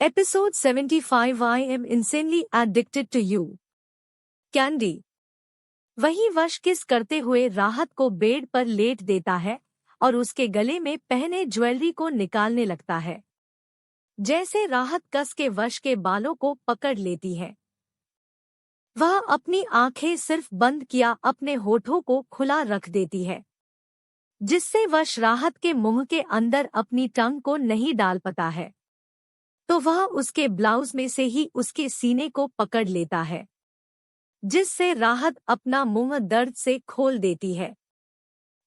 Episode 75 I am insanely addicted to you. Candy. वही वश किस करते हुए राहत को बेड पर लेट देता है और उसके गले में पहने ज्वेलरी को निकालने लगता है। जैसे राहत कस के वश के बालों को पकड़ लेती है। वह अपनी आंखें सिर्फ बंद किया अपने होठों को खुला रख देती है, जिससे वश राहत के मुंह के अंदर अपनी टंग को नहीं डाल पाता है। तो वह उसके ब्लाउज में से ही उसके सीने को पकड़ लेता है, जिससे राहत अपना मुंह दर्द से खोल देती है।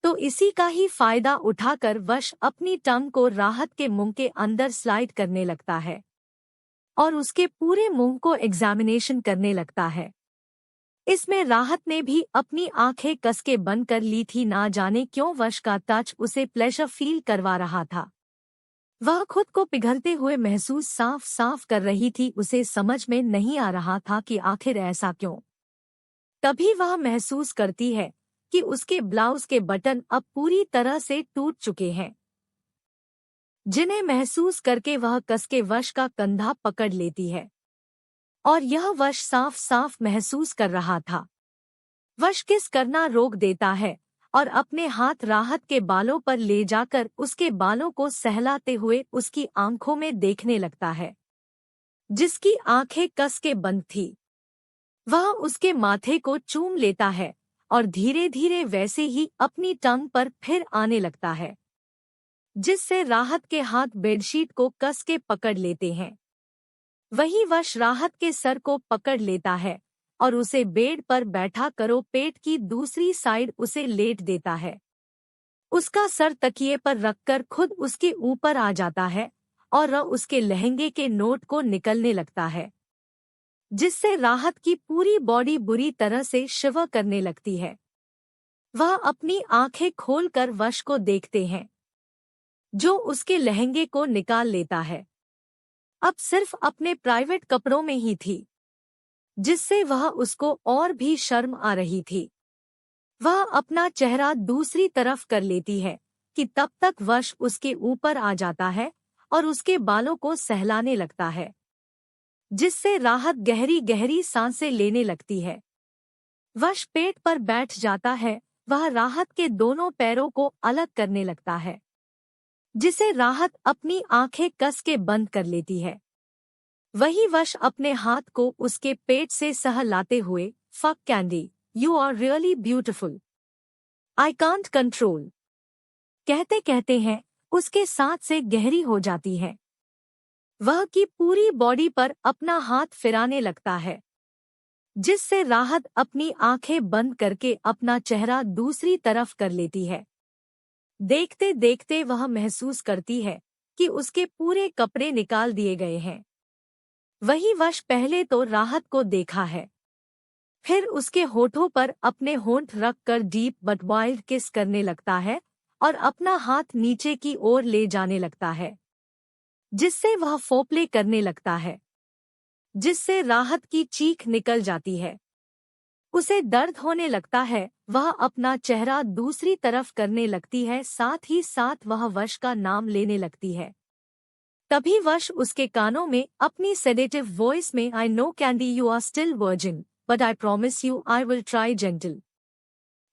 तो इसी का ही फायदा उठाकर वश अपनी टंग को राहत के मुंह के अंदर स्लाइड करने लगता है और उसके पूरे मुंह को एग्जामिनेशन करने लगता है। इसमें राहत ने भी अपनी आंखें कस के बंद कर ली थी। ना जाने क्यों वश का टच उसे प्लेजर फील करवा रहा था। वह खुद को पिघलते हुए महसूस साफ साफ कर रही थी। उसे समझ में नहीं आ रहा था कि आखिर ऐसा क्यों। तभी वह महसूस करती है कि उसके ब्लाउज के बटन अब पूरी तरह से टूट चुके हैं, जिन्हें महसूस करके वह कसके वश का कंधा पकड़ लेती है। और यह वश साफ साफ महसूस कर रहा था। वश किस करना रोक देता है और अपने हाथ राहत के बालों पर ले जाकर उसके बालों को सहलाते हुए उसकी आंखों में देखने लगता है, जिसकी आंखें कस के बंद थी। वह उसके माथे को चूम लेता है और धीरे धीरे वैसे ही अपनी टंग पर फिर आने लगता है, जिससे राहत के हाथ बेडशीट को कस के पकड़ लेते हैं। वही वश राहत के सर को पकड़ लेता है और उसे बेड पर बैठा करो पेट की दूसरी साइड उसे लेट देता है। उसका सर तकिए पर रखकर खुद उसके ऊपर आ जाता है और वह उसके लहंगे के नोट को निकलने लगता है, जिससे राहत की पूरी बॉडी बुरी तरह से शिवर करने लगती है। वह अपनी आंखें खोलकर वश को देखते हैं, जो उसके लहंगे को निकाल लेता है। अब सिर्फ अपने प्राइवेट कपड़ों में ही थी, जिससे वह उसको और भी शर्म आ रही थी। वह अपना चेहरा दूसरी तरफ कर लेती है कि तब तक वश उसके ऊपर आ जाता है और उसके बालों को सहलाने लगता है, जिससे राहत गहरी गहरी सांसें लेने लगती है। वश पेट पर बैठ जाता है। वह राहत के दोनों पैरों को अलग करने लगता है, जिसे राहत अपनी आंखें कस के बंद कर लेती है। वही वश अपने हाथ को उसके पेट से सहलाते हुए fuck Candy, you are really beautiful, I can't control कहते कहते हैं उसके साथ से गहरी हो जाती है। वह की पूरी बॉडी पर अपना हाथ फिराने लगता है, जिससे राहत अपनी आंखें बंद करके अपना चेहरा दूसरी तरफ कर लेती है। देखते देखते वह महसूस करती है कि उसके पूरे कपड़े निकाल दिए गए हैं। वही वश पहले तो राहत को देखा है, फिर उसके होठों पर अपने होंठ रखकर डीप बट वाइल्ड किस करने लगता है और अपना हाथ नीचे की ओर ले जाने लगता है, जिससे वह फोप्ले करने लगता है, जिससे राहत की चीख निकल जाती है। उसे दर्द होने लगता है। वह अपना चेहरा दूसरी तरफ करने लगती है, साथ ही साथ वह वश का नाम लेने लगती है। तभी वश उसके कानों में अपनी सेडेटिव वॉइस में I know Candy you are still virgin but I promise you I will try gentle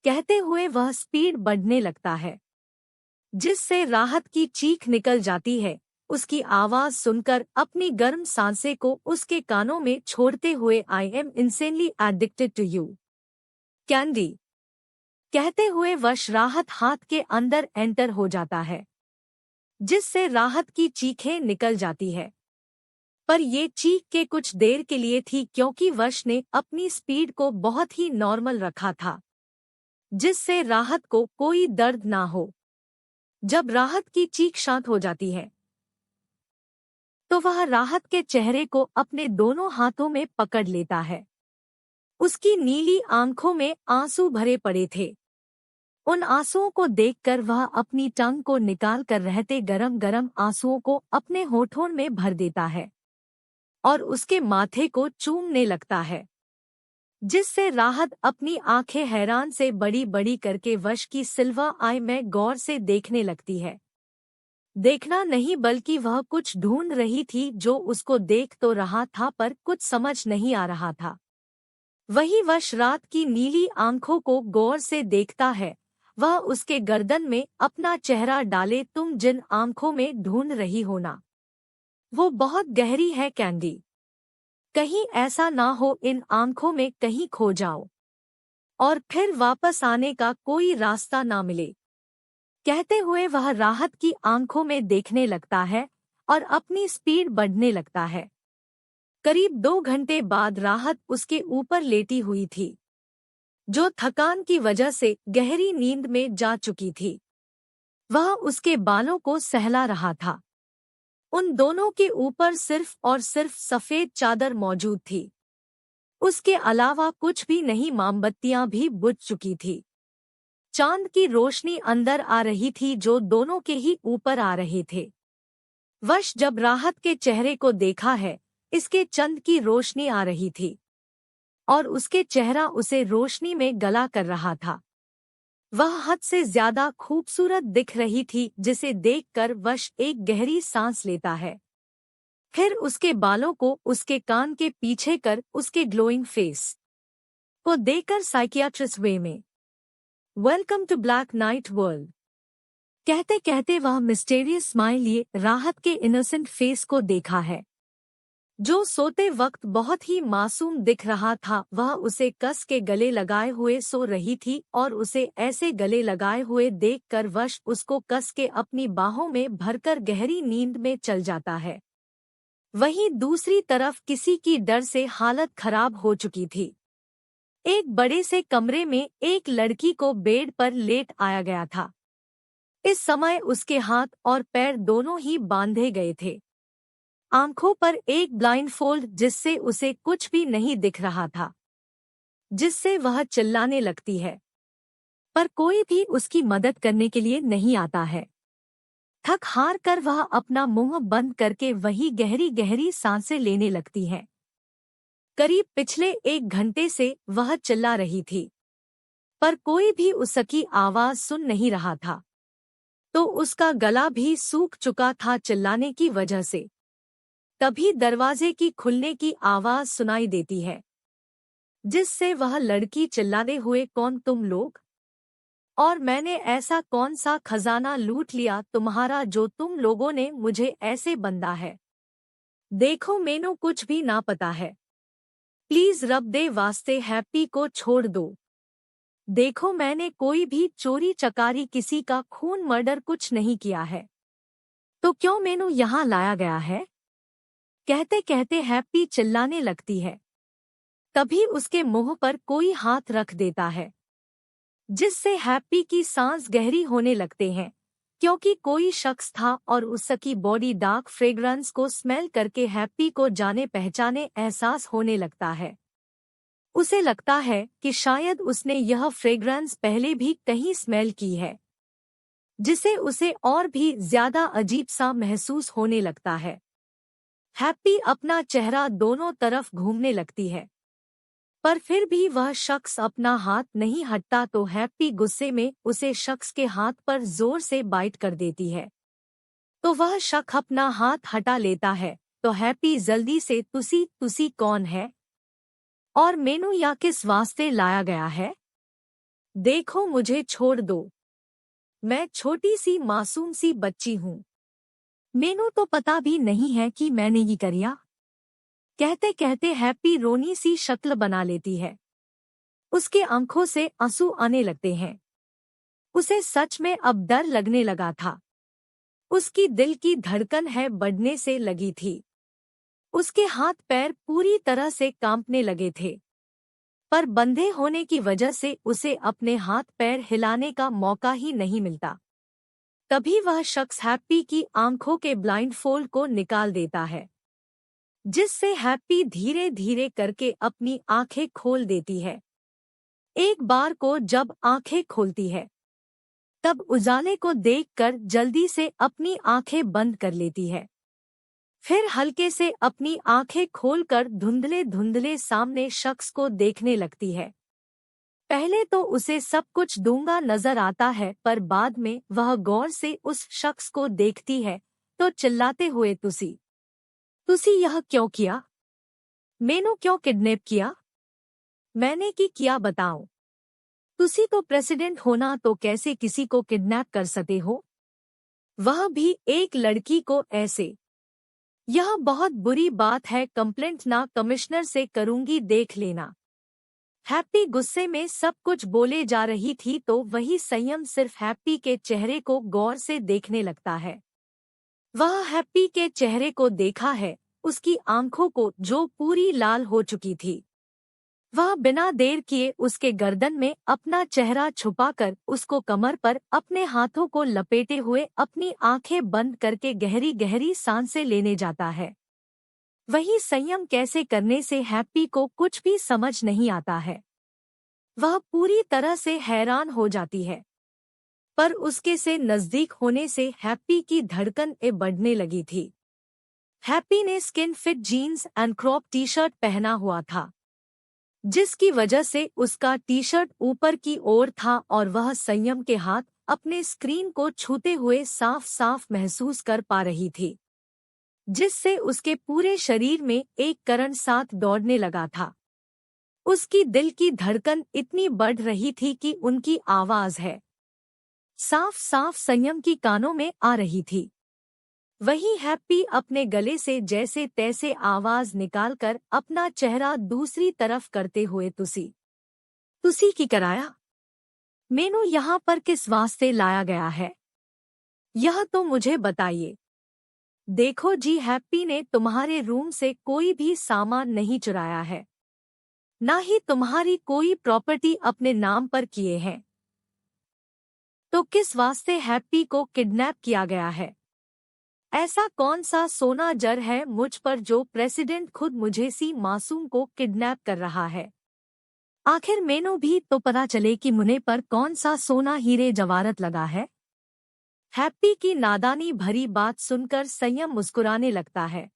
कहते हुए वह स्पीड बढ़ने लगता है, जिससे राहत की चीख निकल जाती है। उसकी आवाज सुनकर अपनी गर्म सांसें को उसके कानों में छोड़ते हुए I am insanely addicted to you Candy कहते हुए वश राहत हाथ के अंदर एंटर हो जाता है, जिससे राहत की चीखें निकल जाती है। पर ये चीख के कुछ देर के लिए थी, क्योंकि वश ने अपनी स्पीड को बहुत ही नॉर्मल रखा था, जिससे राहत को कोई दर्द ना हो। जब राहत की चीख शांत हो जाती है, तो वह राहत के चेहरे को अपने दोनों हाथों में पकड़ लेता है। उसकी नीली आंखों में आंसू भरे पड़े थे। उन आंसुओं को देखकर वह अपनी टंग को निकाल कर रहते गरम गरम आंसुओं को अपने होठों में भर देता है और उसके माथे को चूमने लगता है, जिससे राहत अपनी आंखें हैरान से बड़ी बड़ी करके वश की सिल्वर आई में गौर से देखने लगती है, देखना नहीं बल्कि वह कुछ ढूंढ रही थी जो उसको देख तो रहा था पर कुछ समझ नहीं आ रहा था। वही वश रात की नीली आंखों को गौर से देखता है। वह उसके गर्दन में अपना चेहरा डाले। तुम जिन आंखों में ढूंढ रही हो ना, वो बहुत गहरी है कैंडी। कहीं ऐसा ना हो इन आंखों में कहीं खो जाओ और फिर वापस आने का कोई रास्ता ना मिले। कहते हुए वह राहत की आंखों में देखने लगता है और अपनी स्पीड बढ़ने लगता है। करीब 2 घंटे बाद राहत उसके ऊपर लेटी हुई थी, जो थकान की वजह से गहरी नींद में जा चुकी थी। वह उसके बालों को सहला रहा था। उन दोनों के ऊपर सिर्फ और सिर्फ सफेद चादर मौजूद थी। उसके अलावा कुछ भी नहीं। मोमबत्तियां भी बुझ चुकी थी। चांद की रोशनी अंदर आ रही थी जो दोनों के ही ऊपर आ रहे थे। वश जब राहत के चेहरे को देखा है, इसके चंद की रोशनी आ रही थी और उसके चेहरा उसे रोशनी में गला कर रहा था। वह हद से ज्यादा खूबसूरत दिख रही थी, जिसे देखकर वश एक गहरी सांस लेता है। फिर उसके बालों को उसके कान के पीछे कर उसके ग्लोइंग फेस को देखकर साइकियाट्रिस्ट वे में welcome to black night world कहते कहते वह मिस्टेरियस स्माइल लिए राहत के इनोसेंट फेस को देखा है, जो सोते वक्त बहुत ही मासूम दिख रहा था। वह उसे कस के गले लगाए हुए सो रही थी और उसे ऐसे गले लगाए हुए देखकर वश उसको कस के अपनी बाहों में भरकर गहरी नींद में चल जाता है। वहीं दूसरी तरफ किसी की डर से हालत खराब हो चुकी थी। एक बड़े से कमरे में एक लड़की को बेड पर लेट आया गया था। इस समय उसके हाथ और पैर दोनों ही बांधे गए थे। आंखों पर एक ब्लाइंडफोल्ड जिससे उसे कुछ भी नहीं दिख रहा था, जिससे वह चिल्लाने लगती है, पर कोई भी उसकी मदद करने के लिए नहीं आता है। थक हार कर वह अपना मुंह बंद करके वही गहरी गहरी सांसें लेने लगती है। करीब पिछले 1 घंटे से वह चिल्ला रही थी, पर कोई भी उसकी आवाज सुन नहीं रहा था, तो उसका गला भी सूख चुका था चिल्लाने की वजह से। तभी दरवाजे की खुलने की आवाज सुनाई देती है, जिससे वह लड़की चिल्लाते हुए, कौन तुम लोग? और मैंने ऐसा कौन सा खजाना लूट लिया तुम्हारा जो तुम लोगों ने मुझे ऐसे बंधा है? देखो मैनू कुछ भी ना पता है। प्लीज रब दे वास्ते हैप्पी को छोड़ दो। देखो मैंने कोई भी चोरी चकारी, किसी का खून, मर्डर कुछ नहीं किया है, तो क्यों मैनू यहाँ लाया गया है? कहते कहते हैप्पी चिल्लाने लगती है। तभी उसके मुंह पर कोई हाथ रख देता है, जिससे हैप्पी की सांस गहरी होने लगते हैं, क्योंकि कोई शख्स था और उसकी बॉडी डार्क फ्रेग्रेंस को स्मेल करके हैप्पी को जाने पहचाने एहसास होने लगता है। उसे लगता है कि शायद उसने यह फ्रेग्रेंस पहले भी कहीं स्मेल की है, जिसे उसे और भी ज्यादा अजीब सा महसूस होने लगता है। हैप्पी अपना चेहरा दोनों तरफ घूमने लगती है, पर फिर भी वह शख्स अपना हाथ नहीं हटता, तो हैप्पी गुस्से में उसे शख्स के हाथ पर जोर से बाइट कर देती है। तो वह शख्स अपना हाथ हटा लेता है, तो हैप्पी जल्दी से, तुसी कौन है और मेनू या किस वास्ते लाया गया है? देखो मुझे छोड़ दो, मैं छोटी सी मासूम सी बच्ची हूँ, मेनू तो पता भी नहीं है कि मैंने ये करिया। कहते कहते हैप्पी रोनी सी शक्ल बना लेती है। उसके आंखों से आंसू आने लगते हैं। उसे सच में अब डर लगने लगा था। उसकी दिल की धड़कन है बढ़ने से लगी थी। उसके हाथ पैर पूरी तरह से कांपने लगे थे, पर बंधे होने की वजह से उसे अपने हाथ पैर हिलाने का मौका ही नहीं मिलता। तभी वह शख्स हैप्पी की आंखों के ब्लाइंडफोल्ड को निकाल देता है, जिससे हैप्पी धीरे धीरे करके अपनी आंखें खोल देती है। एक बार को जब आंखें खोलती है, तब उजाले को देखकर जल्दी से अपनी आंखें बंद कर लेती है। फिर हल्के से अपनी आंखें खोलकर धुंधले धुंधले सामने शख्स को देखने लगती है। पहले तो उसे सब कुछ दूंगा नजर आता है, पर बाद में वह गौर से उस शख्स को देखती है तो चिल्लाते हुए, तुसी तुसी यह क्यों किया? मैनू क्यों किडनैप किया? मैंने की किया बताऊं? तुसी तो प्रेसिडेंट होना तो कैसे किसी को किडनैप कर सकते हो, वह भी एक लड़की को ऐसे? यह बहुत बुरी बात है, कंप्लेंट ना कमिश्नर से करूंगी, देख लेना। हैप्पी गुस्से में सब कुछ बोले जा रही थी तो वही संयम सिर्फ हैप्पी के चेहरे को गौर से देखने लगता है। वह हैप्पी के चेहरे को देखा है, उसकी आंखों को जो पूरी लाल हो चुकी थी। वह बिना देर किए उसके गर्दन में अपना चेहरा छुपाकर उसको कमर पर अपने हाथों को लपेटे हुए अपनी आंखें बंद करके गहरी गहरी सांसें लेने जाता है। वही संयम कैसे करने से हैप्पी को कुछ भी समझ नहीं आता है। वह पूरी तरह से हैरान हो जाती है, पर उसके से नजदीक होने से हैप्पी की धड़कन बढ़ने लगी थी। हैप्पी ने skin fit jeans and crop T shirt पहना हुआ था, जिसकी वजह से उसका टी शर्ट ऊपर की ओर था और वह संयम के हाथ अपने स्क्रीन को छूते हुए साफ साफ महसूस कर पा रही थी, जिससे उसके पूरे शरीर में एक करंट साथ दौड़ने लगा था। उसकी दिल की धड़कन इतनी बढ़ रही थी कि उनकी आवाज साफ साफ संयम की कानों में आ रही थी। वही हैप्पी अपने गले से जैसे तैसे आवाज निकालकर अपना चेहरा दूसरी तरफ करते हुए, तुसी तुसी की कराया? मैनू यहाँ पर किस वास्ते लाया गया है, यह तो मुझे बताइए। देखो जी, हैप्पी ने तुम्हारे रूम से कोई भी सामान नहीं चुराया है, ना ही तुम्हारी कोई प्रॉपर्टी अपने नाम पर किए हैं। तो किस वास्ते हैप्पी को किडनैप किया गया है? ऐसा कौन सा सोना जर है मुझ पर जो प्रेसिडेंट खुद मुझे सी मासूम को किडनैप कर रहा है? आखिर मैनू भी तो पता चले कि मुने पर कौन सा सोना हीरे जवाहरत लगा है। हैप्पी की नादानी भरी बात सुनकर संयम मुस्कुराने लगता है।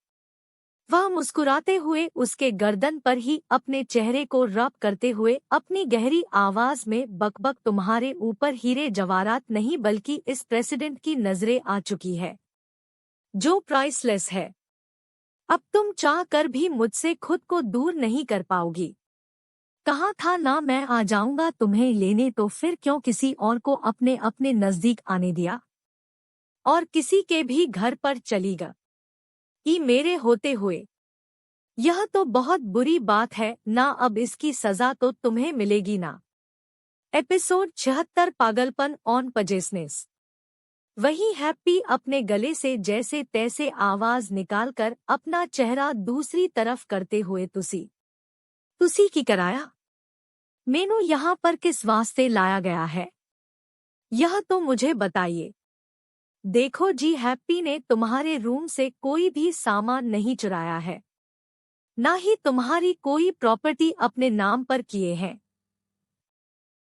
वह मुस्कुराते हुए उसके गर्दन पर ही अपने चेहरे को रब करते हुए अपनी गहरी आवाज में बकबक, तुम्हारे ऊपर हीरे जवाहरात नहीं बल्कि इस प्रेसिडेंट की नजरें आ चुकी है, जो प्राइसलेस है। अब तुम चाह कर भी मुझसे खुद को दूर नहीं कर पाओगी। कहा था ना मैं आ जाऊंगा तुम्हें लेने, तो फिर क्यों किसी और को अपने अपने नजदीक आने दिया और किसी के भी घर पर चली गई मेरे होते हुए। यह तो बहुत बुरी बात है ना, अब इसकी सजा तो तुम्हें मिलेगी ना। एपिसोड 76 पागलपन ऑन पजेसनेस। वही हैप्पी अपने गले से जैसे तैसे आवाज निकालकर अपना चेहरा दूसरी तरफ करते हुए, तुसी तुसी की कराया? मैनू यहाँ पर किस वास्ते लाया गया है, यह तो मुझे बताइए। देखो जी, हैप्पी ने तुम्हारे रूम से कोई भी सामान नहीं चुराया है, ना ही तुम्हारी कोई प्रॉपर्टी अपने नाम पर किए हैं।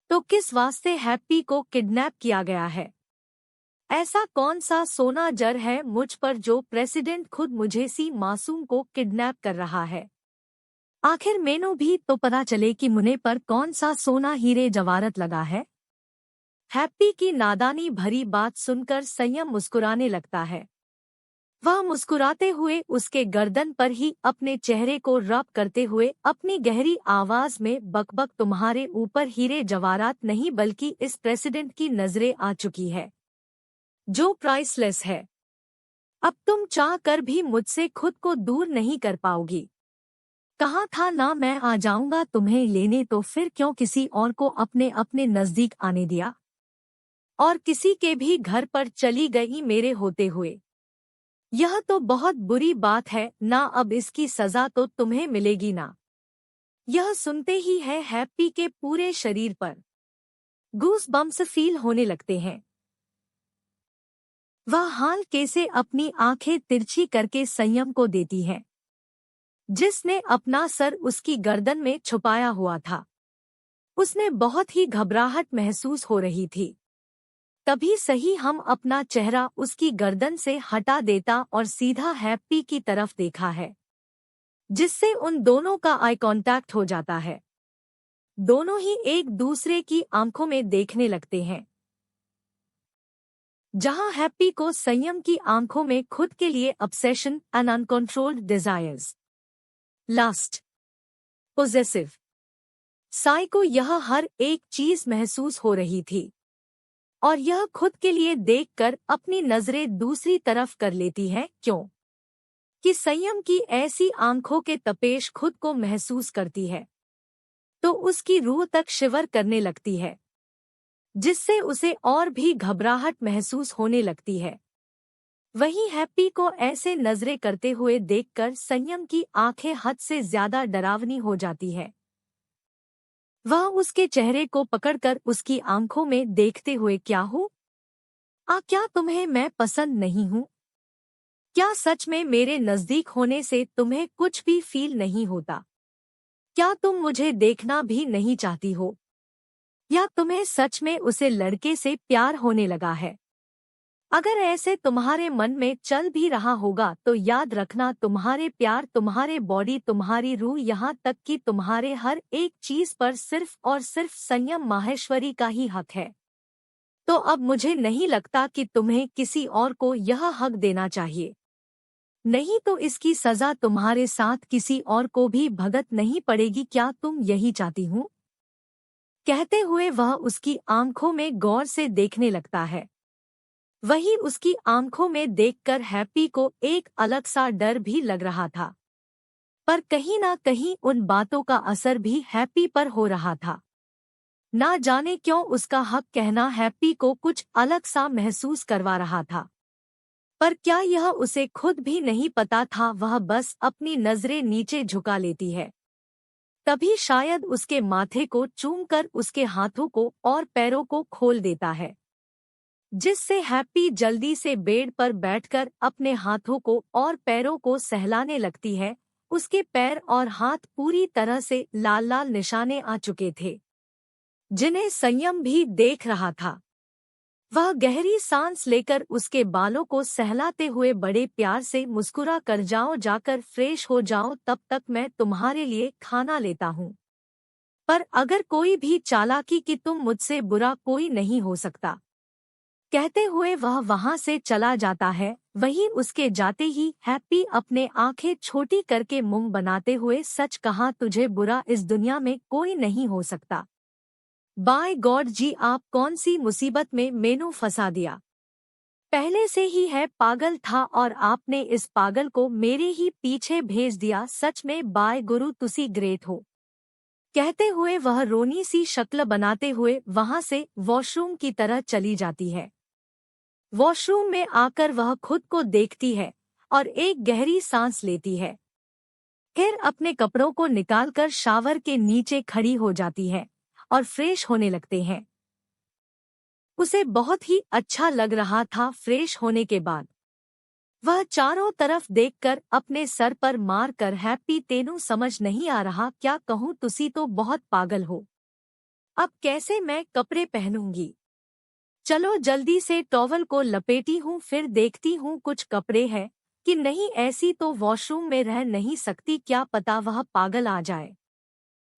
तो किस वास्ते हैप्पी को किडनैप किया गया है? ऐसा कौन सा सोना जर है मुझ पर जो प्रेसिडेंट खुद मुझे सी मासूम को किडनैप कर रहा है? आखिर मैनू भी तो पता चले कि मुने पर कौन सा सोना हीरे जवाहरत लगा है। हैप्पी की नादानी भरी बात सुनकर संयम मुस्कुराने लगता है। वह मुस्कुराते हुए उसके गर्दन पर ही अपने चेहरे को रब करते हुए अपनी गहरी आवाज में बकबक, तुम्हारे ऊपर हीरे जवाहरात नहीं बल्कि इस प्रेसिडेंट की नजरें आ चुकी है, जो प्राइसलेस है। अब तुम चाह कर भी मुझसे खुद को दूर नहीं कर पाओगी। कहा था ना मैं आ जाऊंगा तुम्हें लेने, तो फिर क्यों किसी और को अपने अपने नजदीक आने दिया और किसी के भी घर पर चली गई मेरे होते हुए। यह तो बहुत बुरी बात है ना, अब इसकी सजा तो तुम्हें मिलेगी ना। यह सुनते ही हैप्पी के पूरे शरीर पर गूस बम्स फील होने लगते हैं। वह हाल कैसे अपनी आंखें तिरछी करके संयम को देती है, जिसने अपना सर उसकी गर्दन में छुपाया हुआ था। उसने बहुत ही घबराहट महसूस हो रही थी। तभी सही हम अपना चेहरा उसकी गर्दन से हटा देता और सीधा हैप्पी की तरफ देखा है, जिससे उन दोनों का आई कांटेक्ट हो जाता है। दोनों ही एक दूसरे की आंखों में देखने लगते हैं। जहां हैप्पी को संयम की आंखों में खुद के लिए obsession and uncontrolled desires, lust, possessive. Sai को यह हर एक चीज महसूस हो रही थी और यह खुद के लिए देखकर अपनी नजरें दूसरी तरफ कर लेती है। क्यों कि संयम की ऐसी आंखों के तपेश खुद को महसूस करती है तो उसकी रूह तक शिवर करने लगती है, जिससे उसे और भी घबराहट महसूस होने लगती है। वहीं हैप्पी को ऐसे नजरें करते हुए देखकर संयम की आंखें हद से ज्यादा डरावनी हो जाती है। वह उसके चेहरे को पकड़कर उसकी आंखों में देखते हुए, क्या हूँ? क्या तुम्हें मैं पसंद नहीं हूँ? क्या सच में मेरे नजदीक होने से तुम्हें कुछ भी फील नहीं होता? क्या तुम मुझे देखना भी नहीं चाहती हो? या तुम्हें सच में उसे लड़के से प्यार होने लगा है? अगर ऐसे तुम्हारे मन में चल भी रहा होगा तो याद रखना, तुम्हारे प्यार, तुम्हारे बॉडी, तुम्हारी रूह, यहाँ तक कि तुम्हारे हर एक चीज पर सिर्फ और सिर्फ संयम माहेश्वरी का ही हक है। तो अब मुझे नहीं लगता कि तुम्हें किसी और को यह हक देना चाहिए, नहीं तो इसकी सजा तुम्हारे साथ किसी और को भी भुगत नहीं पड़ेगी। क्या तुम यही चाहती हूँ? कहते हुए वह उसकी आंखों में गौर से देखने लगता है। वही उसकी आंखों में देखकर हैप्पी को एक अलग सा डर भी लग रहा था, पर कहीं ना कहीं उन बातों का असर भी हैप्पी पर हो रहा था। ना जाने क्यों उसका हक कहना हैप्पी को कुछ अलग सा महसूस करवा रहा था, पर क्या यह उसे खुद भी नहीं पता था। वह बस अपनी नजरें नीचे झुका लेती है। तभी शायद उसके माथे को चूमकर उसके हाथों को और पैरों को खोल देता है, जिससे हैप्पी जल्दी से बेड पर बैठकर अपने हाथों को और पैरों को सहलाने लगती है। उसके पैर और हाथ पूरी तरह से लाल लाल निशाने आ चुके थे, जिन्हें संयम भी देख रहा था। वह गहरी सांस लेकर उसके बालों को सहलाते हुए बड़े प्यार से मुस्कुरा कर, जाओ, जाकर फ्रेश हो जाओ, तब तक मैं तुम्हारे लिए खाना लेता हूँ। पर अगर कोई भी चालाकी कि तुम मुझसे बुरा कोई नहीं हो सकता। कहते हुए वह वहां से चला जाता है। वहीं उसके जाते ही हैप्पी अपने आंखें छोटी करके मुंह बनाते हुए, सच कहा, तुझे बुरा इस दुनिया में कोई नहीं हो सकता। बाय गॉड जी, आप कौन सी मुसीबत में मैनू फंसा दिया? पहले से ही है पागल था और आपने इस पागल को मेरे ही पीछे भेज दिया। सच में बाय गुरु, तुसी ग्रेट हो। कहते हुए वह रोनी सी शक्ल बनाते हुए वहां से वॉशरूम की तरह चली जाती है। वॉशरूम में आकर वह खुद को देखती है और एक गहरी सांस लेती है। फिर अपने कपड़ों को निकालकर शावर के नीचे खड़ी हो जाती है और फ्रेश होने लगते हैं। उसे बहुत ही अच्छा लग रहा था फ्रेश होने के बाद। वह चारों तरफ देखकर अपने सर पर मार कर, हैप्पी तेनू समझ नहीं आ रहा क्या कहूँ, तुसी तो बहुत पागल हो। अब कैसे मैं कपड़े पहनूंगी? चलो जल्दी से टॉवल को लपेटी हूँ, फिर देखती हूँ कुछ कपड़े हैं कि नहीं, ऐसी तो वॉशरूम में रह नहीं सकती, क्या पता वह पागल आ जाए।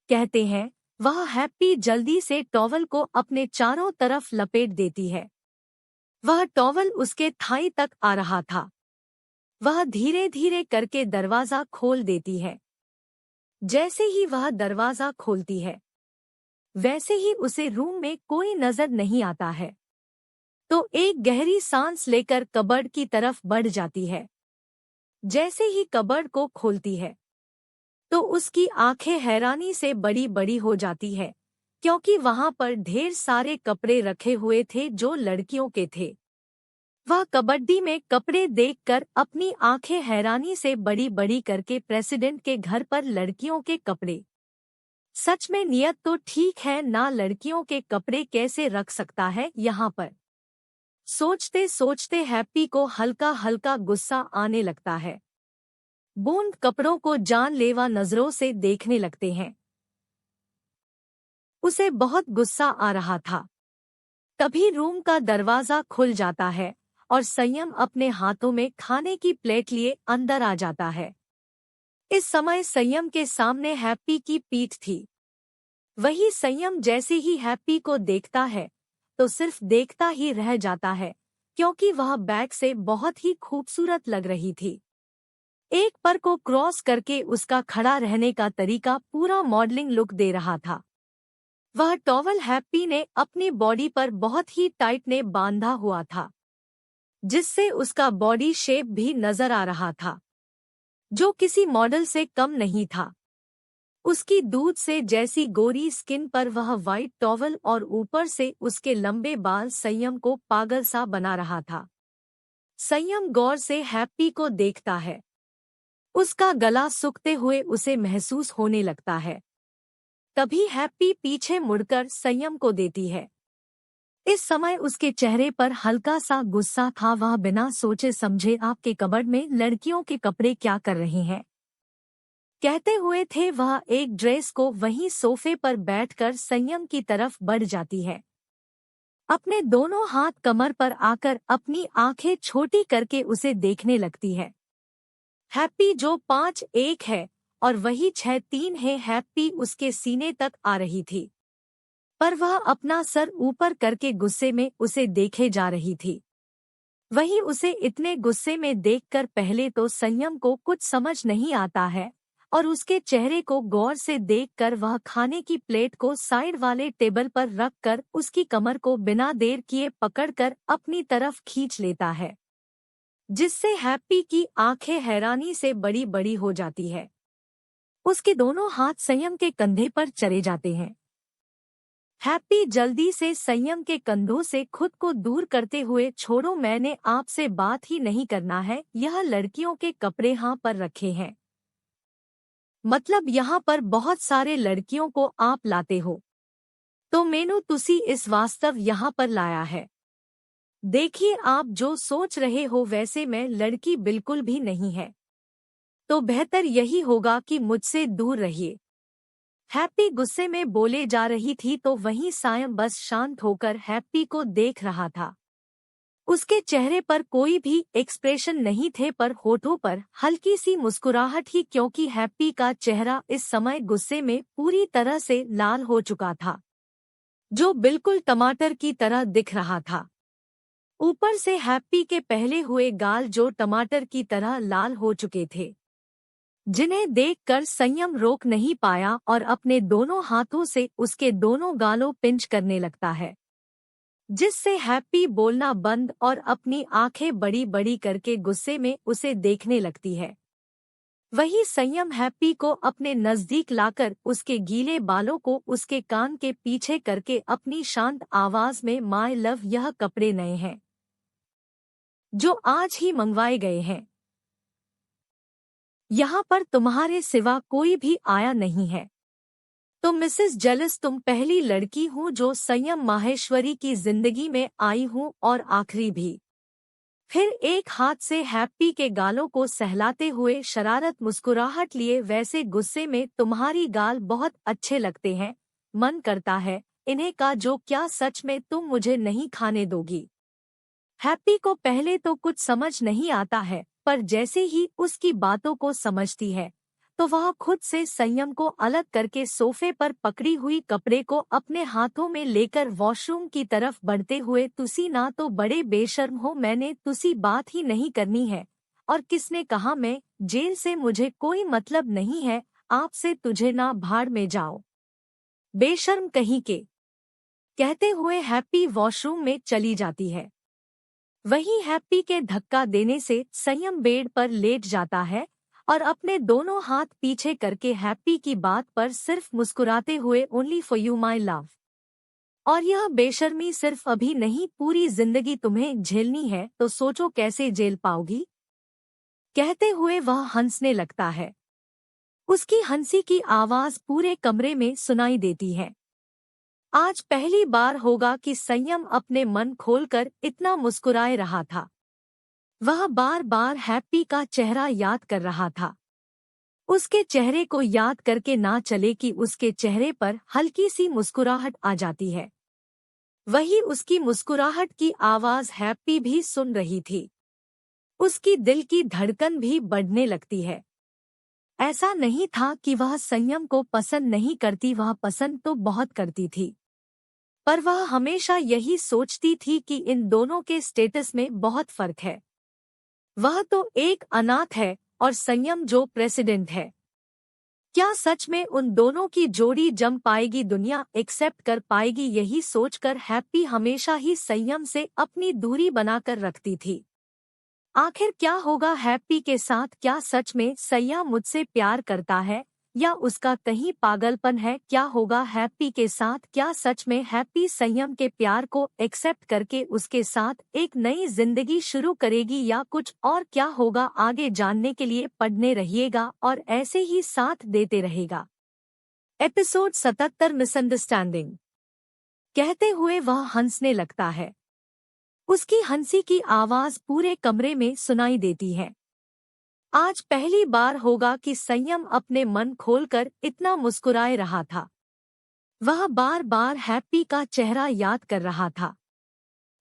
कहते हैं वह हैप्पी जल्दी से टॉवल को अपने चारों तरफ लपेट देती है। वह टॉवल उसके थाई तक आ रहा था। वह धीरे धीरे करके दरवाजा खोल देती है। जैसे ही वह दरवाजा खोलती है वैसे ही उसे रूम में कोई नजर नहीं आता है, तो एक गहरी सांस लेकर कबर्ड की तरफ बढ़ जाती है। जैसे ही कबर्ड को खोलती है तो उसकी आंखें हैरानी से बड़ी बड़ी हो जाती है, क्योंकि वहां पर ढेर सारे कपड़े रखे हुए थे जो लड़कियों के थे। वह कबड्डी में कपड़े देखकर अपनी आंखें हैरानी से बड़ी बड़ी करके, प्रेसिडेंट के घर पर लड़कियों के कपड़े, सच में नियत तो ठीक है ना, लड़कियों के कपड़े कैसे रख सकता है यहाँ पर? सोचते सोचते हैप्पी को हल्का हल्का गुस्सा आने लगता है। बूंद कपड़ों को जानलेवा नजरों से देखने लगते हैं। उसे बहुत गुस्सा आ रहा था। तभी रूम का दरवाजा खुल जाता है और संयम अपने हाथों में खाने की प्लेट लिए अंदर आ जाता है। इस समय संयम के सामने हैप्पी की पीठ थी। वही संयम जैसे ही हैप्पी को देखता है तो सिर्फ देखता ही रह जाता है, क्योंकि वह बैक से बहुत ही खूबसूरत लग रही थी। एक पर को क्रॉस करके उसका खड़ा रहने का तरीका पूरा मॉडलिंग लुक दे रहा था। वह टॉवल हैप्पी ने अपनी बॉडी पर बहुत ही टाइट ने बांधा हुआ था, जिससे उसका बॉडी शेप भी नजर आ रहा था, जो किसी मॉडल से कम नहीं था। उसकी दूध से जैसी गोरी स्किन पर वह वाइट टॉवल और ऊपर से उसके लंबे बाल संयम को पागल सा बना रहा था। संयम गौर से हैप्पी को देखता है। उसका गला सूखते हुए उसे महसूस होने लगता है। तभी हैप्पी पीछे मुड़कर संयम को देती है। इस समय उसके चेहरे पर हल्का सा गुस्सा था। वह बिना सोचे समझे आपके कबर्ड में लड़कियों के कपड़े क्या कर रहे हैं, कहते हुए थे वह एक ड्रेस को वहीं सोफे पर बैठकर संयम की तरफ बढ़ जाती है। अपने दोनों हाथ कमर पर आकर अपनी आंखें छोटी करके उसे देखने लगती है। हैप्पी जो 5'1" है और वही 6'3" है। हैप्पी उसके सीने तक आ रही थी, पर वह अपना सर ऊपर करके गुस्से में उसे देखे जा रही थी। वही उसे इतने गुस्से में देखकर पहले तो संयम को कुछ समझ नहीं आता है, और उसके चेहरे को गौर से देखकर वह खाने की प्लेट को साइड वाले टेबल पर रखकर उसकी कमर को बिना देर किए पकड़कर अपनी तरफ खींच लेता है, जिससे हैप्पी की आंखें हैरानी से बड़ी बड़ी हो जाती है। उसके दोनों हाथ संयम के कंधे पर चले जाते हैं। हैप्पी जल्दी से संयम के कंधों से खुद को दूर करते हुए, छोड़ो, मैंने आपसे बात ही नहीं करना है। यह लड़कियों के कपड़े यहाँ पर रखे हैं, मतलब यहाँ पर बहुत सारे लड़कियों को आप लाते हो, तो मैनू तुसी इस वास्तव यहाँ पर लाया है। देखिए, आप जो सोच रहे हो वैसे मैं लड़की बिल्कुल भी नहीं है, तो बेहतर यही होगा कि मुझसे दूर रहिए। हैप्पी गुस्से में बोले जा रही थी तो वहीं सायम बस शांत होकर हैप्पी को देख रहा था। उसके चेहरे पर कोई भी एक्सप्रेशन नहीं थे, पर होठों पर हल्की सी मुस्कुराहट ही, क्योंकि हैप्पी का चेहरा इस समय गुस्से में पूरी तरह से लाल हो चुका था, जो बिल्कुल टमाटर की तरह दिख रहा था। ऊपर से हैप्पी के पहले हुए गाल जो टमाटर की तरह लाल हो चुके थे, जिन्हें देखकर संयम रोक नहीं पाया और अपने दोनों हाथों से उसके दोनों गालों पिंच करने लगता है, जिससे हैप्पी बोलना बंद और अपनी आंखें बड़ी बड़ी करके गुस्से में उसे देखने लगती है। वही संयम हैप्पी को अपने नजदीक लाकर उसके गीले बालों को उसके कान के पीछे करके अपनी शांत आवाज में, माय लव, यह कपड़े नए हैं जो आज ही मंगवाए गए हैं। यहाँ पर तुम्हारे सिवा कोई भी आया नहीं है। तो मिसेस जेलिस, तुम पहली लड़की हूँ जो संयम माहेश्वरी की जिंदगी में आई हूँ, और आखिरी भी। फिर एक हाथ से हैप्पी के गालों को सहलाते हुए शरारत मुस्कुराहट लिए, वैसे गुस्से में तुम्हारी गाल बहुत अच्छे लगते हैं, मन करता है इन्हें का जो, क्या सच में तुम मुझे नहीं खाने दोगी? हैप्पी को पहले तो कुछ समझ नहीं आता है, पर जैसे ही उसकी बातों को समझती है तो वह खुद से संयम को अलग करके सोफे पर पकड़ी हुई कपड़े को अपने हाथों में लेकर वॉशरूम की तरफ बढ़ते हुए, तुसी ना तो बड़े बेशर्म हो, मैंने तुसी बात ही नहीं करनी है, और किसने कहा मैं जेल से, मुझे कोई मतलब नहीं है आपसे, तुझे ना भाड़ में जाओ, बेशर्म कहीं के, कहते हुए हैप्पी वॉशरूम में चली जाती है। वहीं हैप्पी के धक्का देने से संयम बेड पर लेट जाता है और अपने दोनों हाथ पीछे करके हैप्पी की बात पर सिर्फ मुस्कुराते हुए, only for you my love, और यह बेशर्मी सिर्फ अभी नहीं, पूरी जिंदगी तुम्हें झेलनी है, तो सोचो कैसे झेल पाओगी, कहते हुए वह हंसने लगता है। उसकी हंसी की आवाज पूरे कमरे में सुनाई देती है। आज पहली बार होगा कि संयम अपने मन खोलकर इतना मुस्कुराए रहा था। वह बार बार हैप्पी का चेहरा याद कर रहा था। उसके चेहरे को याद करके ना चले कि उसके चेहरे पर हल्की सी मुस्कुराहट आ जाती है। वही उसकी मुस्कुराहट की आवाज हैप्पी भी सुन रही थी। उसकी दिल की धड़कन भी बढ़ने लगती है। ऐसा नहीं था कि वह संयम को पसंद नहीं करती, वह पसंद तो बहुत करती थी। पर वह हमेशा यही सोचती थी कि इन दोनों के स्टेटस में बहुत फर्क है। वह तो एक अनाथ है और संयम जो प्रेसिडेंट है। क्या सच में उन दोनों की जोड़ी जम पाएगी, दुनिया एक्सेप्ट कर पाएगी? यही सोचकर हैप्पी हमेशा ही संयम से अपनी दूरी बनाकर रखती थी। आखिर क्या होगा हैप्पी के साथ? क्या सच में संयम मुझसे प्यार करता है या उसका कहीं पागलपन है? क्या होगा हैप्पी के साथ? क्या सच में हैप्पी संयम के प्यार को एक्सेप्ट करके उसके साथ एक नई जिंदगी शुरू करेगी या कुछ और? क्या होगा आगे जानने के लिए पढ़ने रहिएगा और ऐसे ही साथ देते रहेगा। Episode 77 misunderstanding. कहते हुए वह हंसने लगता है। उसकी हंसी की आवाज पूरे कमरे में सुनाई देती है। आज पहली बार होगा कि संयम अपने मन खोलकर इतना मुस्कुराए रहा था। वह बार बार हैप्पी का चेहरा याद कर रहा था।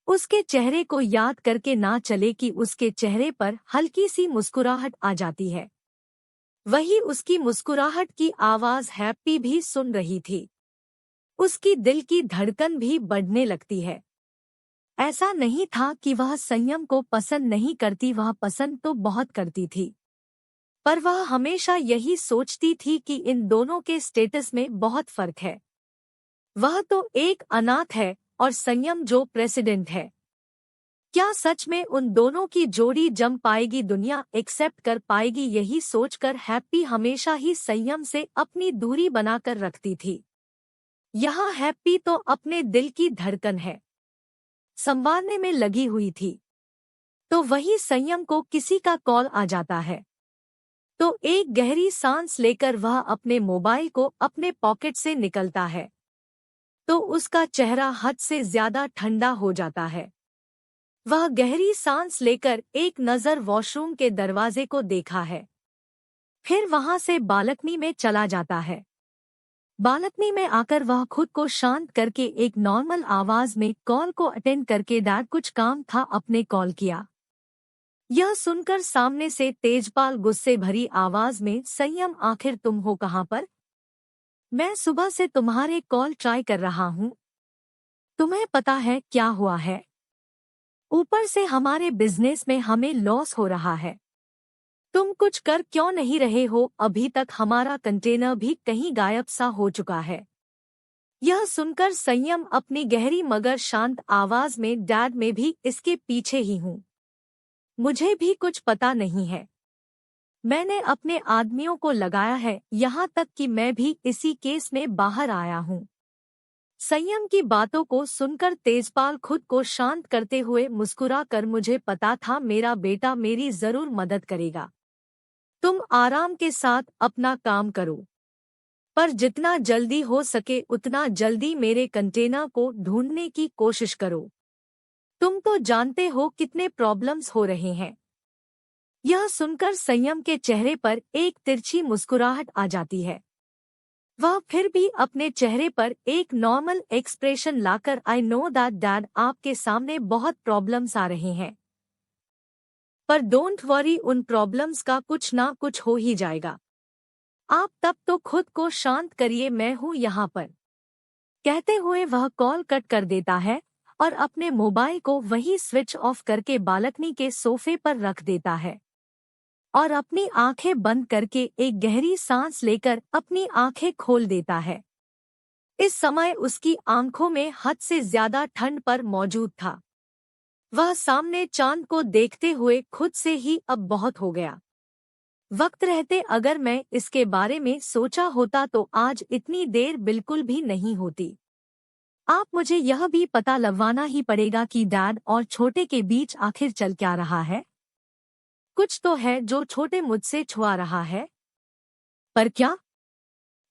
उसके चेहरे को याद करके ना चले कि उसके चेहरे पर हल्की सी मुस्कुराहट आ जाती है। वही उसकी मुस्कुराहट की आवाज हैप्पी भी सुन रही थी। उसकी दिल की धड़कन भी बढ़ने लगती है। ऐसा नहीं था कि वह संयम को पसंद नहीं करती, वह पसंद तो बहुत करती थी। पर वह हमेशा यही सोचती थी कि इन दोनों के स्टेटस में बहुत फर्क है। वह तो एक अनाथ है और संयम जो प्रेसिडेंट है। क्या सच में उन दोनों की जोड़ी जम पाएगी, दुनिया एक्सेप्ट कर पाएगी? यही सोचकर हैप्पी हमेशा ही संयम से अपनी दूरी बनाकर रखती थी। यहाँ हैप्पी तो अपने दिल की धड़कन है संवारने में लगी हुई थी। तो वही संयम को किसी का कॉल आ जाता है तो एक गहरी सांस लेकर वह अपने मोबाइल को अपने पॉकेट से निकलता है तो उसका चेहरा हद से ज्यादा ठंडा हो जाता है। वह गहरी सांस लेकर एक नज़र वॉशरूम के दरवाजे को देखा है। फिर वहां से बालकनी में चला जाता है। बालकनी में आकर वह खुद को शांत करके एक नॉर्मल आवाज में कॉल को अटेंड करके डैड कुछ काम था अपने कॉल किया। यह सुनकर सामने से तेजपाल गुस्से भरी आवाज में, संयम आखिर तुम हो कहाँ पर? मैं सुबह से तुम्हारे कॉल ट्राई कर रहा हूँ। तुम्हें पता है क्या हुआ है? ऊपर से हमारे बिजनेस में हमें लॉस हो रहा है। तुम कुछ कर क्यों नहीं रहे हो? अभी तक हमारा कंटेनर भी कहीं गायब सा हो चुका है। यह सुनकर संयम अपनी गहरी मगर शांत आवाज में, डैड मैं भी इसके पीछे ही हूँ। मुझे भी कुछ पता नहीं है। मैंने अपने आदमियों को लगाया है, यहाँ तक कि मैं भी इसी केस में बाहर आया हूँ। संयम की बातों को सुनकर तेजपाल खुद को शांत करते हुए मुस्कुरा कर, मुझे पता था मेरा बेटा मेरी जरूर मदद करेगा। तुम आराम के साथ अपना काम करो, पर जितना जल्दी हो सके उतना जल्दी मेरे कंटेनर को ढूंढने की कोशिश करो। तुम तो जानते हो कितने प्रॉब्लम्स हो रहे हैं। यह सुनकर संयम के चेहरे पर एक तिरछी मुस्कुराहट आ जाती है। वह फिर भी अपने चेहरे पर एक normal expression locker, I know that dad, आपके सामने बहुत प्रॉब्लम्स आ रहे हैं, पर डोंट वरी, उन प्रॉब्लम्स का कुछ ना कुछ हो ही जाएगा। आप तब तो खुद को शांत करिए, मैं हूँ यहाँ पर। कहते हुए वह कॉल कट कर देता है और अपने मोबाइल को वही स्विच ऑफ करके बालकनी के सोफे पर रख देता है और अपनी आंखें बंद करके एक गहरी सांस लेकर अपनी आंखें खोल देता है। इस समय उसकी आंखों में हद से ज्यादा ठंड पर मौजूद था। वह सामने चांद को देखते हुए खुद से ही अब बहुत हो गया। वक्त रहते अगर मैं इसके बारे में सोचा होता तो आज इतनी देर बिल्कुल भी नहीं होती। आप मुझे यह भी पता लगवाना ही पड़ेगा कि डैड और छोटे के बीच आखिर चल क्या रहा है। कुछ तो है जो छोटे मुझसे छुआ रहा है। पर क्या?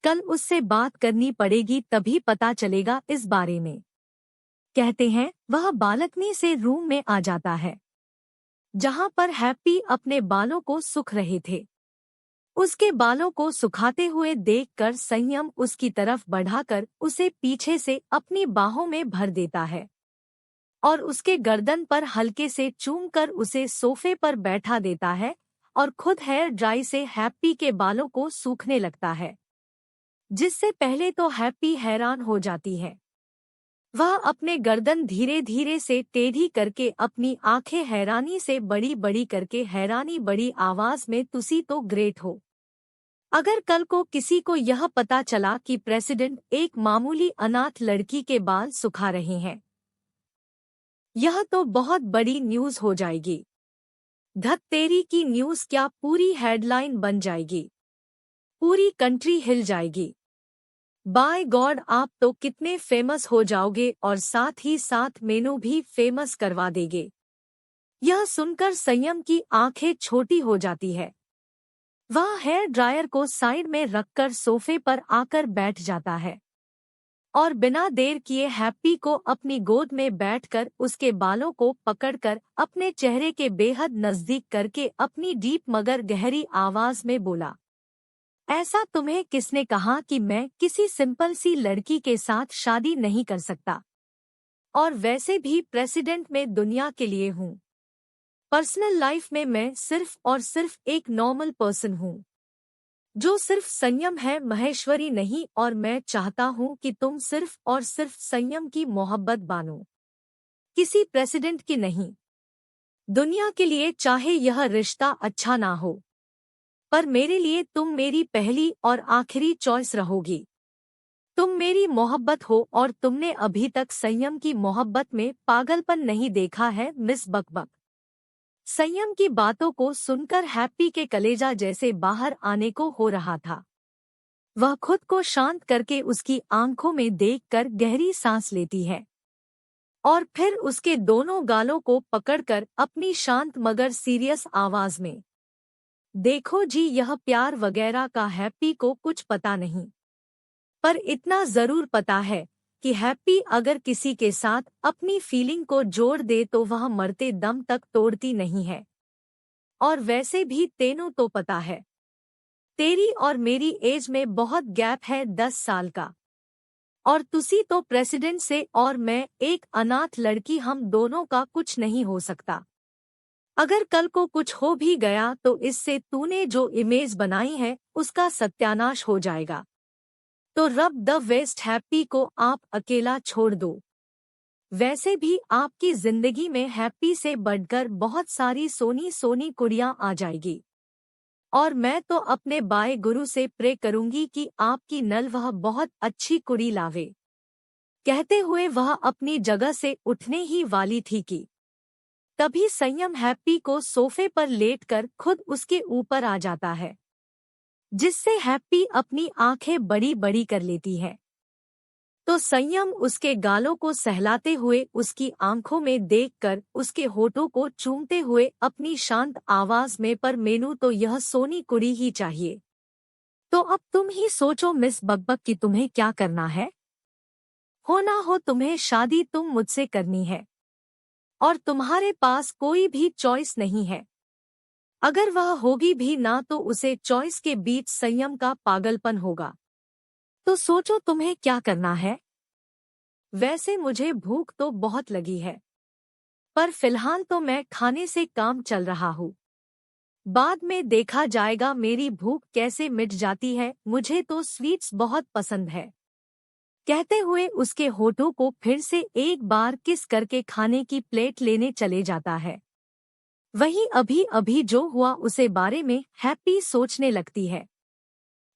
कल उससे बात करनी पड़ेगी, तभी पता चलेगा इस बारे में। कहते हैं वह बालकनी से रूम में आ जाता है जहां पर हैप्पी अपने बालों को सुख रहे थे। उसके बालों को सुखाते हुए देखकर संयम उसकी तरफ बढ़ाकर उसे पीछे से अपनी बाहों में भर देता है और उसके गर्दन पर हल्के से चूमकर उसे सोफे पर बैठा देता है और खुद हेयर ड्राई से हैप्पी के बालों को सूखने लगता है, जिससे पहले तो हैप्पी हैरान हो जाती है। वह अपने गर्दन धीरे धीरे से टेढ़ी करके अपनी आंखें हैरानी से बड़ी बड़ी करके हैरानी बड़ी आवाज में तुसी तो ग्रेट हो। अगर कल को किसी को यह पता चला कि प्रेसिडेंट एक मामूली अनाथ लड़की के बाल सुखा रहे हैं, यह तो बहुत बड़ी न्यूज हो जाएगी। धत तेरी की न्यूज क्या पूरी हेडलाइन बन जाएगी, पूरी कंट्री हिल जाएगी। बाय गॉड, आप तो कितने फेमस हो जाओगे और साथ ही साथ मेनू भी फेमस करवा देंगे। यह सुनकर संयम की आंखें छोटी हो जाती है। वह हेयर ड्रायर को साइड में रखकर सोफे पर आकर बैठ जाता है और बिना देर किए हैप्पी को अपनी गोद में बैठकर उसके बालों को पकड़कर अपने चेहरे के बेहद नजदीक करके अपनी डीप मगर गहरी आवाज में बोला, ऐसा तुम्हें किसने कहा कि मैं किसी सिंपल सी लड़की के साथ शादी नहीं कर सकता? और वैसे भी प्रेसिडेंट में दुनिया के लिए हूँ। पर्सनल लाइफ में मैं सिर्फ और सिर्फ एक नॉर्मल पर्सन हूँ, जो सिर्फ संयम है, महेश्वरी नहीं। और मैं चाहता हूँ कि तुम सिर्फ और सिर्फ संयम की मोहब्बत बानो, किसी प्रेसिडेंट की नहीं। दुनिया के लिए चाहे यह रिश्ता अच्छा ना हो, पर मेरे लिए तुम मेरी पहली और आखिरी चॉइस रहोगी। तुम मेरी मोहब्बत हो और तुमने अभी तक संयम की मोहब्बत में पागलपन नहीं देखा है, मिस बकबक। संयम की बातों को सुनकर हैप्पी के कलेजा जैसे बाहर आने को हो रहा था। वह खुद को शांत करके उसकी आंखों में देखकर गहरी सांस लेती है और फिर उसके दोनों गालों को पकड़कर अपनी शांत मगर सीरियस आवाज में, देखो जी, यह प्यार वगैरह का हैप्पी को कुछ पता नहीं, पर इतना जरूर पता है कि हैप्पी अगर किसी के साथ अपनी फीलिंग को जोड़ दे तो वह मरते दम तक तोड़ती नहीं है। और वैसे भी तेनू तो पता है, तेरी और मेरी एज में बहुत गैप है, 10 साल का। और तुसी तो प्रेसिडेंट से और मैं एक अनाथ लड़की, हम दोनों का कुछ नहीं हो सकता। अगर कल को कुछ हो भी गया तो इससे तूने जो इमेज बनाई है उसका सत्यानाश हो जाएगा। तो रब द वेस्ट हैप्पी को आप अकेला छोड़ दो। वैसे भी आपकी जिंदगी में हैप्पी से बढ़कर बहुत सारी सोनी सोनी कुड़ियां आ जाएगी, और मैं तो अपने बाय गुरु से प्रे करूंगी कि आपकी नल वह बहुत अच्छी कुड़ी लावे। कहते हुए वह अपनी जगह से उठने ही वाली थी कि तभी संयम हैप्पी को सोफे पर लेटकर खुद उसके ऊपर आ जाता है, जिससे हैप्पी अपनी आंखें बड़ी बड़ी कर लेती है। तो संयम उसके गालों को सहलाते हुए उसकी आंखों में देखकर उसके होठों को चूमते हुए अपनी शांत आवाज में, पर मेनू तो यह सोनी कुड़ी ही चाहिए। तो अब तुम ही सोचो मिस बकबक कि तुम्हें क्या करना है। हो ना हो तुम्हें शादी तुम मुझसे करनी है, और तुम्हारे पास कोई भी चॉइस नहीं है। अगर वह होगी भी ना तो उसे चॉइस के बीच संयम का पागलपन होगा। तो सोचो तुम्हें क्या करना है। वैसे मुझे भूख तो बहुत लगी है, पर फिलहाल तो मैं खाने से काम चल रहा हूँ। बाद में देखा जाएगा मेरी भूख कैसे मिट जाती है, मुझे तो स्वीट्स बहुत पसंद है। कहते हुए उसके होठों को फिर से एक बार किस करके खाने की प्लेट लेने चले जाता है। वही अभी अभी जो हुआ उसे बारे में हैप्पी सोचने लगती है।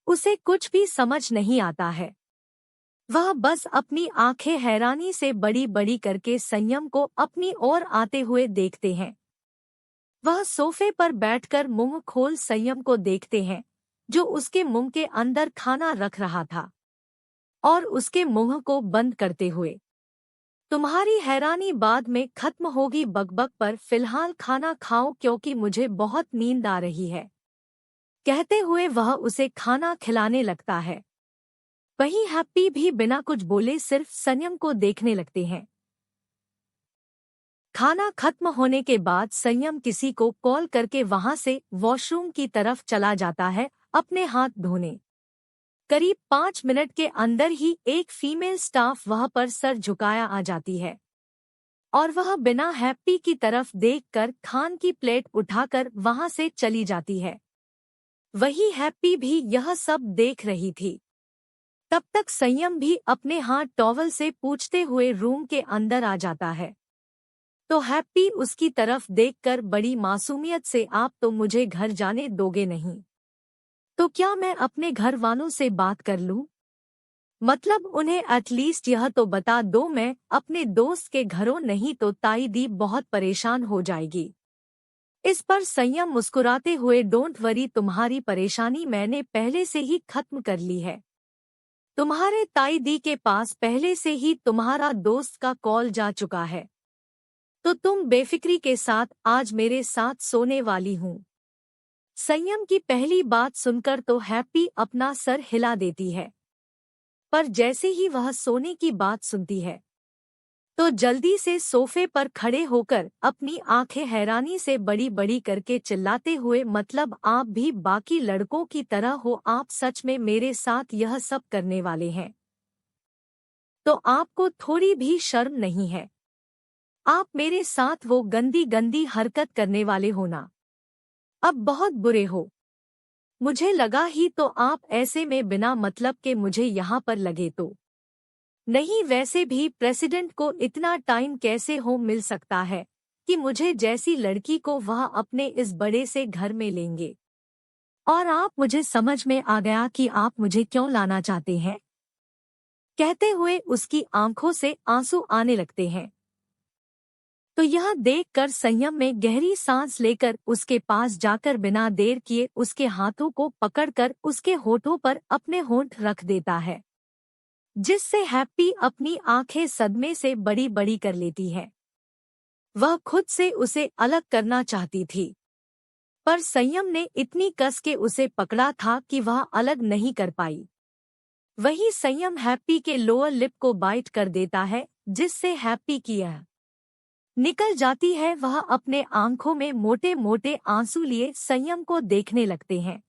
उसे कुछ भी समझ नहीं आता है। वह बस अपनी आंखें हैरानी से बड़ी बड़ी करके संयम को अपनी ओर आते हुए देखते हैं। वह सोफे पर बैठकर मुंह खोल संयम को देखते हैं, जो उसके मुंह के अंदर खाना रख रहा था, और उसके मुंह को बंद करते हुए, तुम्हारी हैरानी बाद में खत्म होगी बकबक, पर फिलहाल खाना खाओ क्योंकि मुझे बहुत नींद आ रही है। कहते हुए वह उसे खाना खिलाने लगता है। वहीं हैप्पी भी बिना कुछ बोले सिर्फ संयम को देखने लगते हैं। खाना खत्म होने के बाद संयम किसी को कॉल करके वहां से वॉशरूम की तरफ चला जाता है अपने हाथ धोने। करीब 5 मिनट के अंदर ही एक फीमेल स्टाफ वहां पर सर झुकाया आ जाती है और वह बिना हैप्पी की तरफ देखकर खान की प्लेट उठाकर वहां से चली जाती है। वही हैप्पी भी यह सब देख रही थी। तब तक संयम भी अपने हाथ टॉवल से पूछते हुए रूम के अंदर आ जाता है। तो हैप्पी उसकी तरफ देखकर बड़ी मासूमियत से, आप तो मुझे घर जाने दोगे नहीं? तो क्या मैं अपने घर वालों से बात कर लूं? मतलब उन्हें एटलीस्ट यह तो बता दो मैं अपने दोस्त के घरों, नहीं तो ताई दी बहुत परेशान हो जाएगी। इस पर संयम मुस्कुराते हुए, डोंट वरी, तुम्हारी परेशानी मैंने पहले से ही खत्म कर ली है। तुम्हारे ताई दी के पास पहले से ही तुम्हारा दोस्त का कॉल जा चुका है, तो तुम बेफिक्री के साथ आज मेरे साथ सोने वाली हूँ। संयम की पहली बात सुनकर तो हैप्पी अपना सर हिला देती है, पर जैसे ही वह सोने की बात सुनती है तो जल्दी से सोफे पर खड़े होकर अपनी आंखें हैरानी से बड़ी बड़ी करके चिल्लाते हुए, मतलब आप भी बाकी लड़कों की तरह हो? आप सच में मेरे साथ यह सब करने वाले हैं? तो आपको थोड़ी भी शर्म नहीं है? आप मेरे साथ वो गंदी गंदी हरकत करने वाले हो ना? अब बहुत बुरे हो। मुझे लगा ही तो आप ऐसे में बिना मतलब के मुझे यहाँ पर लगे तो नहीं। वैसे भी प्रेसिडेंट को इतना टाइम कैसे हो मिल सकता है कि मुझे जैसी लड़की को वह अपने इस बड़े से घर में लेंगे? और आप, मुझे समझ में आ गया कि आप मुझे क्यों लाना चाहते हैं। कहते हुए उसकी आंखों से आंसू आने लगते हैं। तो यह देखकर संयम में गहरी सांस लेकर उसके पास जाकर बिना देर किए उसके हाथों को पकड़कर उसके होठों पर अपने होंठ रख देता है, जिससे हैप्पी अपनी आंखें सदमे से बड़ी बड़ी कर लेती है। वह खुद से उसे अलग करना चाहती थी, पर संयम ने इतनी कस के उसे पकड़ा था कि वह अलग नहीं कर पाई। वही संयम हैप्पी के लोअर लिप को बाइट कर देता है, जिससे हैप्पी की यह निकल जाती है। वह अपने आंखों में मोटे मोटे आंसू लिए संयम को देखने लगते हैं,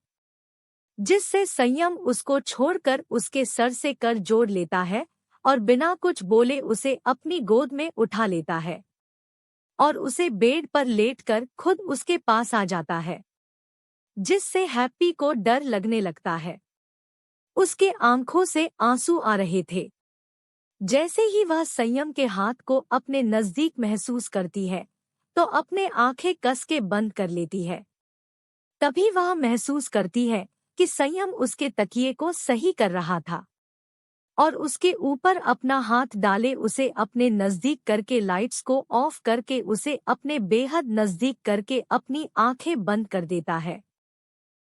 जिससे संयम उसको छोड़कर उसके सर से कर जोड़ लेता है और बिना कुछ बोले उसे अपनी गोद में उठा लेता है और उसे बेड पर लेटकर खुद उसके पास आ जाता है, जिससे हैप्पी को डर लगने लगता है। उसके आंखों से आंसू आ रहे थे। जैसे ही वह संयम के हाथ को अपने नजदीक महसूस करती है तो अपने आंखें कस के बंद कर लेती है। तभी वह महसूस करती है कि संयम उसके तकिए को सही कर रहा था और उसके ऊपर अपना हाथ डाले उसे अपने नजदीक करके, लाइट्स को ऑफ करके उसे अपने बेहद नजदीक करके अपनी आंखें बंद कर देता है।